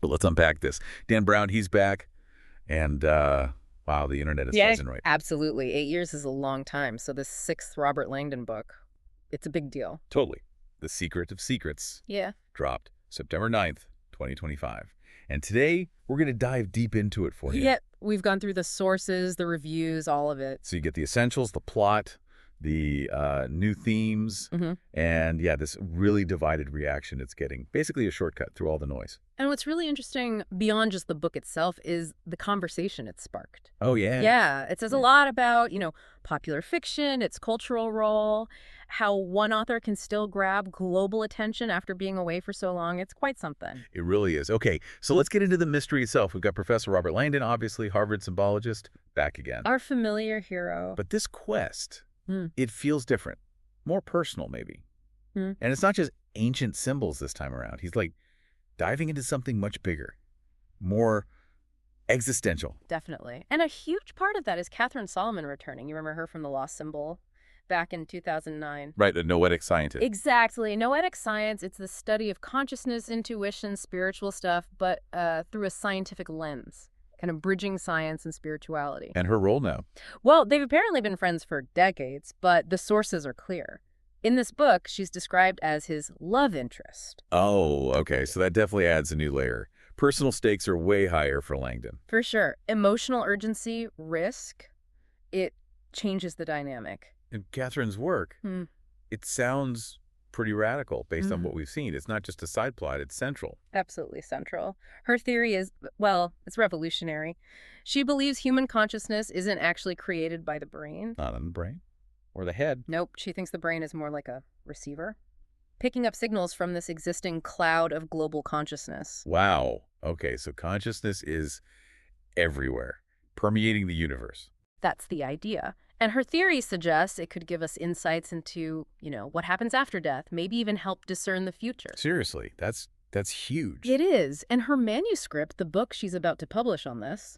But let's unpack this. Dan Brown, he's back. And, wow, the internet is Yeah, buzzing right. absolutely. 8 years is a long time. So this sixth Robert Langdon book, it's a big deal. Totally. The Secret of Secrets Yeah. dropped September 9th, 2025. And today, we're going to dive deep into it for you. Yeah, we've gone through the sources, the reviews, all of it. So you get the essentials, the plot, the new themes, and yeah, this really divided reaction it's getting. Basically a shortcut through all the noise. And what's really interesting beyond just the book itself is the conversation it sparked. Oh, yeah? Yeah, it says a lot about, popular fiction, its cultural role, how one author can still grab global attention after being away for so long. It's quite something. It really is. Okay, so let's get into the mystery itself. We've got Professor Robert Langdon, obviously, Harvard symbologist, back again. Our familiar hero. But this quest, it feels different. More personal, maybe. And it's not just ancient symbols this time around. He's like diving into something much bigger, more existential. Definitely. And a huge part of that is Catherine Solomon returning. You remember her from The Lost Symbol back in 2009? Right, a noetic scientist. Exactly. Noetic science, it's the study of consciousness, intuition, spiritual stuff, but through a scientific lens, kind of bridging science and spirituality. And her role now? Well, they've apparently been friends for decades, but the sources are clear. In this book, she's described as his love interest. Oh, okay. So that definitely adds a new layer. Personal stakes are way higher for Langdon. For sure. Emotional urgency, risk, it changes the dynamic. In Catherine's work, it sounds pretty radical based on what we've seen. It's not just a side plot, it's central. Absolutely central. Her theory is, well, it's revolutionary. She believes human consciousness isn't actually created by the brain. Not on the brain or the head. Nope, she thinks the brain is more like a receiver, picking up signals from this existing cloud of global consciousness. Wow. Okay, so consciousness is everywhere, permeating the universe. That's the idea. And her theory suggests it could give us insights into, what happens after death, maybe even help discern the future. Seriously, that's huge. It is. And her manuscript, the book she's about to publish on this,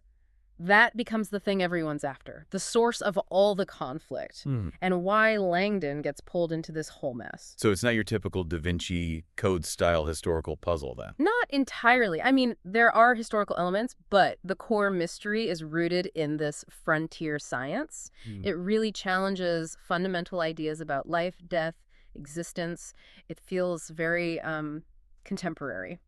that becomes the thing everyone's after, the source of all the conflict, and why Langdon gets pulled into this whole mess. So it's not your typical Da Vinci Code style historical puzzle then? Not entirely. I mean, there are historical elements, but the core mystery is rooted in this frontier science. It really challenges fundamental ideas about life, death, existence. It feels very contemporary.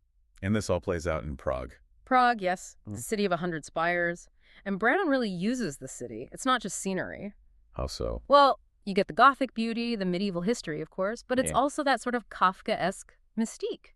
And this all plays out in Prague. Prague, yes, the city of 100 spires. And Brown really uses the city. It's not just scenery. How so? Well, you get the Gothic beauty, the medieval history, of course, but it's also that sort of Kafkaesque mystique.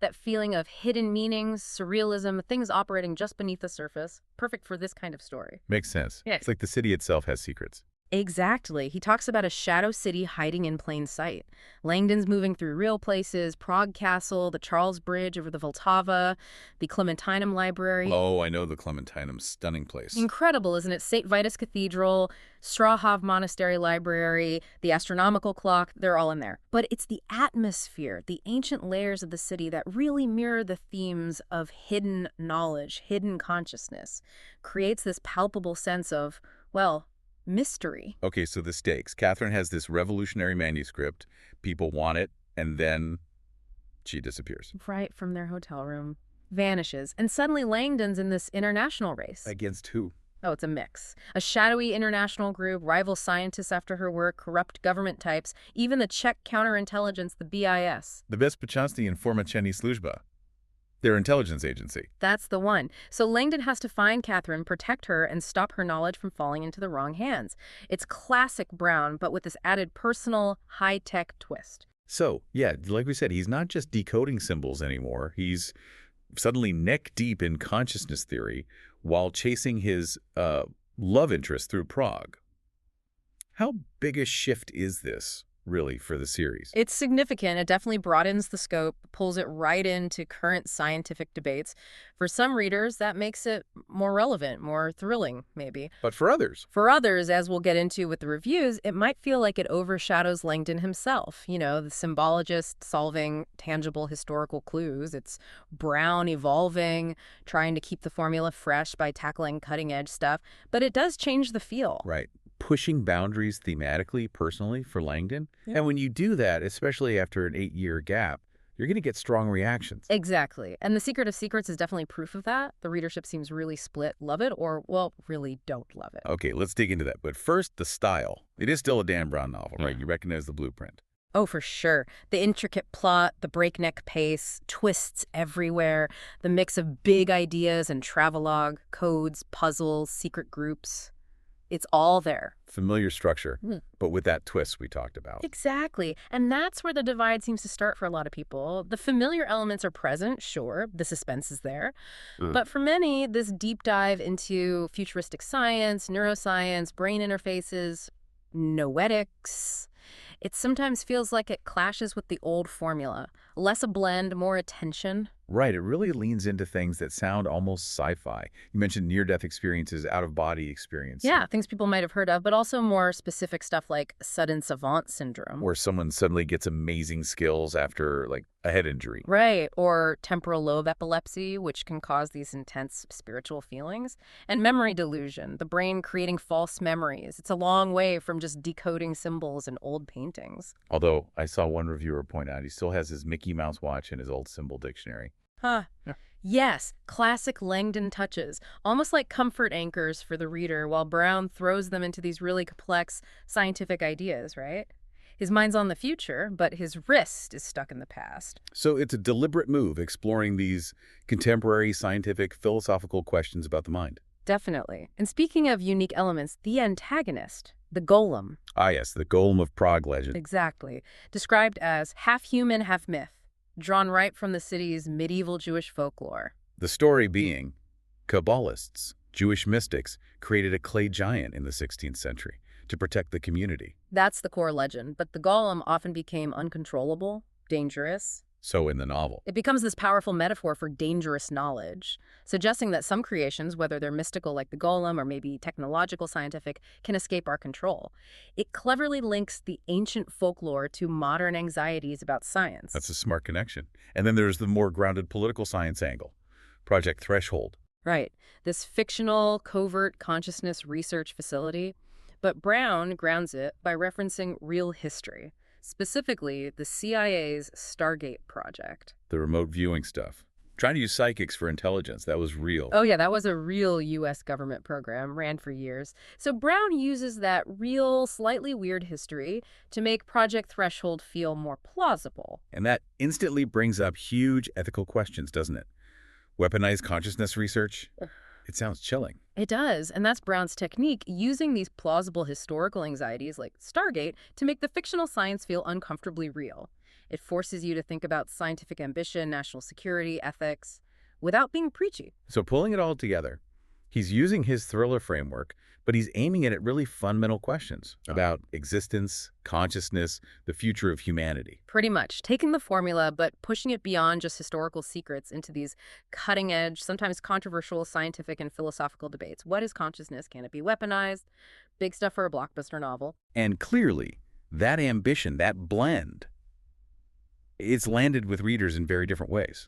That feeling of hidden meanings, surrealism, things operating just beneath the surface. Perfect for this kind of story. Makes sense. Yeah. It's like the city itself has secrets. Exactly. He talks about a shadow city hiding in plain sight. Langdon's moving through real places, Prague Castle, the Charles Bridge over the Vltava, the Clementinum Library. Oh, I know the Clementinum. Stunning place. Incredible, isn't it? St. Vitus Cathedral, Strahov Monastery Library, the astronomical clock, they're all in there. But it's the atmosphere, the ancient layers of the city that really mirror the themes of hidden knowledge, hidden consciousness. Creates this palpable sense of, mystery. Okay, so the stakes. Catherine has this revolutionary manuscript. People want it, and then she disappears. Right from their hotel room. Vanishes. And suddenly Langdon's in this international race. Against who? Oh, it's a mix. A shadowy international group, rival scientists after her work, corrupt government types, even the Czech counterintelligence, the BIS. The Bezpečnostní informační služba. Their intelligence agency. That's the one. So Langdon has to find Catherine, protect her, and stop her knowledge from falling into the wrong hands. It's classic Brown, but with this added personal, high-tech twist. So, yeah, like we said, he's not just decoding symbols anymore. He's suddenly neck-deep in consciousness theory while chasing his love interest through Prague. How big a shift is this, really, for the series? It's significant. It definitely broadens the scope, pulls it right into current scientific debates. For some readers, that makes it more relevant, more thrilling, maybe. But for others? For others, as we'll get into with the reviews, it might feel like it overshadows Langdon himself. The symbologist solving tangible historical clues. It's Brown evolving, trying to keep the formula fresh by tackling cutting-edge stuff. But it does change the feel. Right. Pushing boundaries thematically, personally, for Langdon. Yeah. And when you do that, especially after an 8-year gap, you're going to get strong reactions. Exactly. And The Secret of Secrets is definitely proof of that. The readership seems really split, love it, or, well, really don't love it. Okay, let's dig into that. But first, the style. It is still a Dan Brown novel, right? Yeah. You recognize the blueprint. Oh, for sure. The intricate plot, the breakneck pace, twists everywhere, the mix of big ideas and travelogue, codes, puzzles, secret groups. It's all there. Familiar structure, but with that twist we talked about. Exactly. And that's where the divide seems to start for a lot of people. The familiar elements are present, sure. The suspense is there. But for many, this deep dive into futuristic science, neuroscience, brain interfaces, noetics, it sometimes feels like it clashes with the old formula. Less a blend, more attention. Right, it really leans into things that sound almost sci-fi. You mentioned near-death experiences, out-of-body experiences. Yeah, things people might have heard of, but also more specific stuff like sudden savant syndrome. Where someone suddenly gets amazing skills after, like, a head injury. Right, or temporal lobe epilepsy, which can cause these intense spiritual feelings. And memory delusion, the brain creating false memories. It's a long way from just decoding symbols in old paintings. Although, I saw one reviewer point out he still has his Mickey Mouse watch and his old symbol dictionary. Huh. Yeah. Yes, classic Langdon touches, almost like comfort anchors for the reader, while Brown throws them into these really complex scientific ideas, right? His mind's on the future, but his wrist is stuck in the past. So it's a deliberate move exploring these contemporary scientific philosophical questions about the mind. Definitely. And speaking of unique elements, the antagonist, the golem. Ah, yes, the Golem of Prague legend. Exactly. Described as half human, half myth. Drawn right from the city's medieval Jewish folklore. The story being, Kabbalists, Jewish mystics, created a clay giant in the 16th century to protect the community. That's the core legend, but the golem often became uncontrollable, dangerous. So in the novel. It becomes this powerful metaphor for dangerous knowledge, suggesting that some creations, whether they're mystical like the golem or maybe technological scientific, can escape our control. It cleverly links the ancient folklore to modern anxieties about science. That's a smart connection. And then there's the more grounded political science angle, Project Threshold. Right. This fictional, covert consciousness research facility. But Brown grounds it by referencing real history. Specifically, the CIA's Stargate project. The remote viewing stuff. Trying to use psychics for intelligence. That was real. Oh, yeah, that was a real U.S. government program, ran for years. So Brown uses that real, slightly weird history to make Project Threshold feel more plausible. And that instantly brings up huge ethical questions, doesn't it? Weaponized consciousness research? It sounds chilling. It does, and that's Brown's technique, using these plausible historical anxieties like Stargate to make the fictional science feel uncomfortably real. It forces you to think about scientific ambition, national security, ethics, without being preachy. So pulling it all together, he's using his thriller framework, but he's aiming it at really fundamental questions about existence, consciousness, the future of humanity. Pretty much. Taking the formula, but pushing it beyond just historical secrets into these cutting-edge, sometimes controversial scientific and philosophical debates. What is consciousness? Can it be weaponized? Big stuff for a blockbuster novel. And clearly, that ambition, that blend, it's landed with readers in very different ways.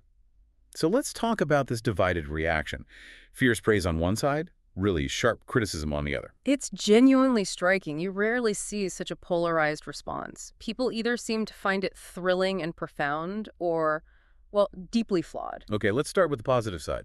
So let's talk about this divided reaction. Fierce praise on one side, really sharp criticism on the other. It's genuinely striking. You rarely see such a polarized response. People either seem to find it thrilling and profound or, well, deeply flawed. Okay, let's start with the positive side.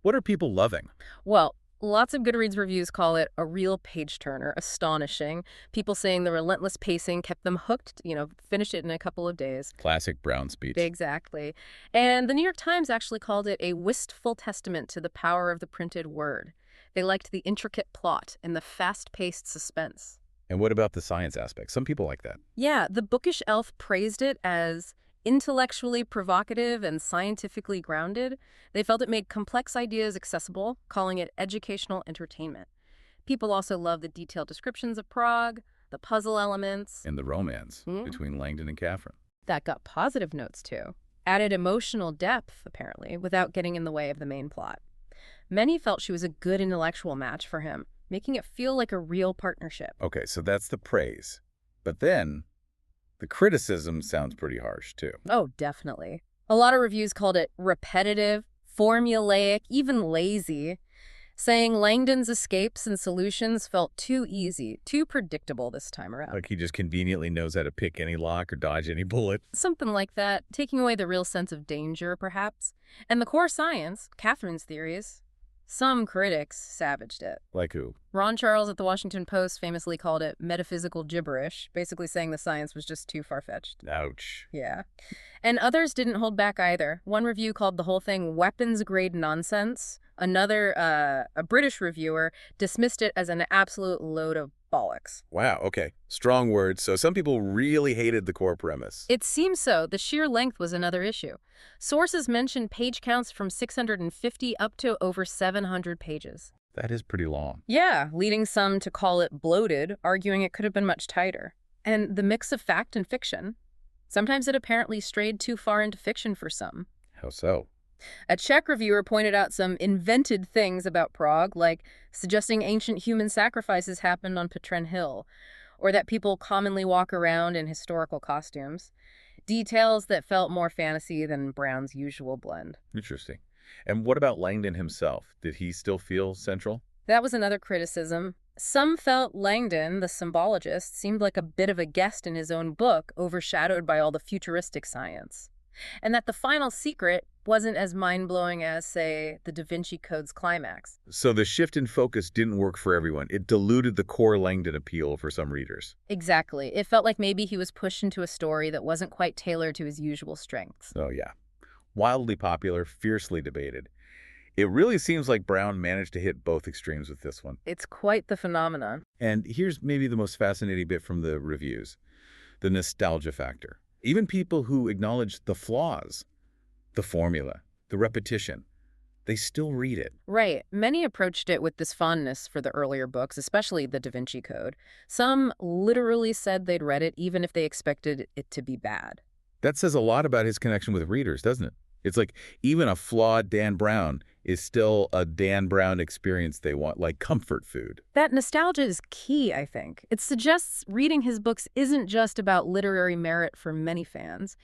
What are people loving? Well, lots of Goodreads reviews call it a real page-turner, astonishing. People saying the relentless pacing kept them hooked, finished it in a couple of days. Classic Brown speech. Exactly. And the New York Times actually called it a wistful testament to the power of the printed word. They liked the intricate plot and the fast-paced suspense. And what about the science aspect? Some people like that. Yeah, the bookish elf praised it as intellectually provocative and scientifically grounded. They felt it made complex ideas accessible, calling it educational entertainment. People also loved the detailed descriptions of Prague, the puzzle elements. And the romance between Langdon and Catherine. That got positive notes, too. Added emotional depth, apparently, without getting in the way of the main plot. Many felt she was a good intellectual match for him, making it feel like a real partnership. Okay, so that's the praise. But then, the criticism sounds pretty harsh, too. Oh, definitely. A lot of reviews called it repetitive, formulaic, even lazy. saying Langdon's escapes and solutions felt too easy, too predictable this time around. Like he just conveniently knows how to pick any lock or dodge any bullet. Something like that, taking away the real sense of danger, perhaps. And the core science, Catherine's theories, some critics savaged it. Like who? Ron Charles at the Washington Post famously called it metaphysical gibberish, basically saying the science was just too far-fetched. Ouch. Yeah. And others didn't hold back either. One review called the whole thing weapons-grade nonsense. Another, a British reviewer, dismissed it as an absolute load of bollocks. Wow, okay. Strong words. So some people really hated the core premise. It seems so. The sheer length was another issue. Sources mention page counts from 650 up to over 700 pages. That is pretty long. Yeah, leading some to call it bloated, arguing it could have been much tighter. And the mix of fact and fiction. Sometimes it apparently strayed too far into fiction for some. How so? A Czech reviewer pointed out some invented things about Prague, like suggesting ancient human sacrifices happened on Petrin Hill, or that people commonly walk around in historical costumes. Details that felt more fantasy than Brown's usual blend. Interesting. And what about Langdon himself? Did he still feel central? That was another criticism. Some felt Langdon, the symbologist, seemed like a bit of a guest in his own book, overshadowed by all the futuristic science. And that the final secret wasn't as mind-blowing as, say, the Da Vinci Code's climax. So the shift in focus didn't work for everyone. It diluted the core Langdon appeal for some readers. Exactly. It felt like maybe he was pushed into a story that wasn't quite tailored to his usual strengths. Oh, yeah. Wildly popular, fiercely debated. It really seems like Brown managed to hit both extremes with this one. It's quite the phenomenon. And here's maybe the most fascinating bit from the reviews. The nostalgia factor. Even people who acknowledge the flaws, the formula, the repetition, they still read it. Right. Many approached it with this fondness for the earlier books, especially the Da Vinci Code. Some literally said they'd read it even if they expected it to be bad. That says a lot about his connection with readers, doesn't it? It's like even a flawed Dan Brown is still a Dan Brown experience they want, like comfort food. That nostalgia is key, I think. It suggests reading his books isn't just about literary merit for many fans.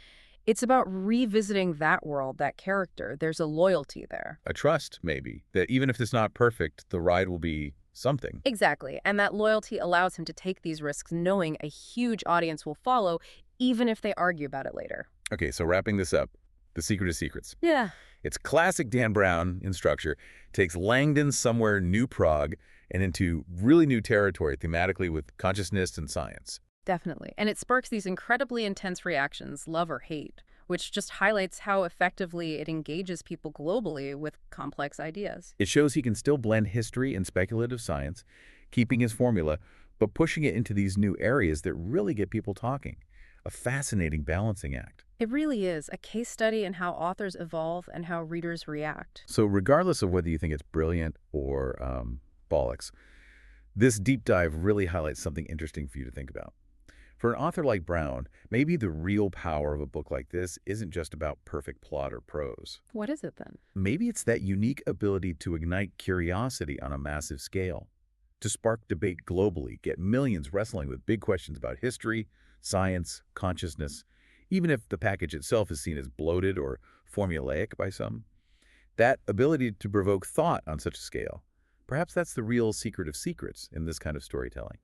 It's about revisiting that world, that character. There's a loyalty there. A trust, maybe, that even if it's not perfect, the ride will be something. Exactly. And that loyalty allows him to take these risks knowing a huge audience will follow, even if they argue about it later. Okay, so wrapping this up, The Secret of Secrets. Yeah. It's classic Dan Brown in structure, takes Langdon somewhere new Prague and into really new territory thematically with consciousness and science. Definitely. And it sparks these incredibly intense reactions, love or hate, which just highlights how effectively it engages people globally with complex ideas. It shows he can still blend history and speculative science, keeping his formula, but pushing it into these new areas that really get people talking. A fascinating balancing act. It really is a case study in how authors evolve and how readers react. So regardless of whether you think it's brilliant or bollocks, this deep dive really highlights something interesting for you to think about. For an author like Brown, maybe the real power of a book like this isn't just about perfect plot or prose. What is it then? Maybe it's that unique ability to ignite curiosity on a massive scale, to spark debate globally, get millions wrestling with big questions about history, science, consciousness, even if the package itself is seen as bloated or formulaic by some. That ability to provoke thought on such a scale, perhaps that's the real secret of secrets in this kind of storytelling.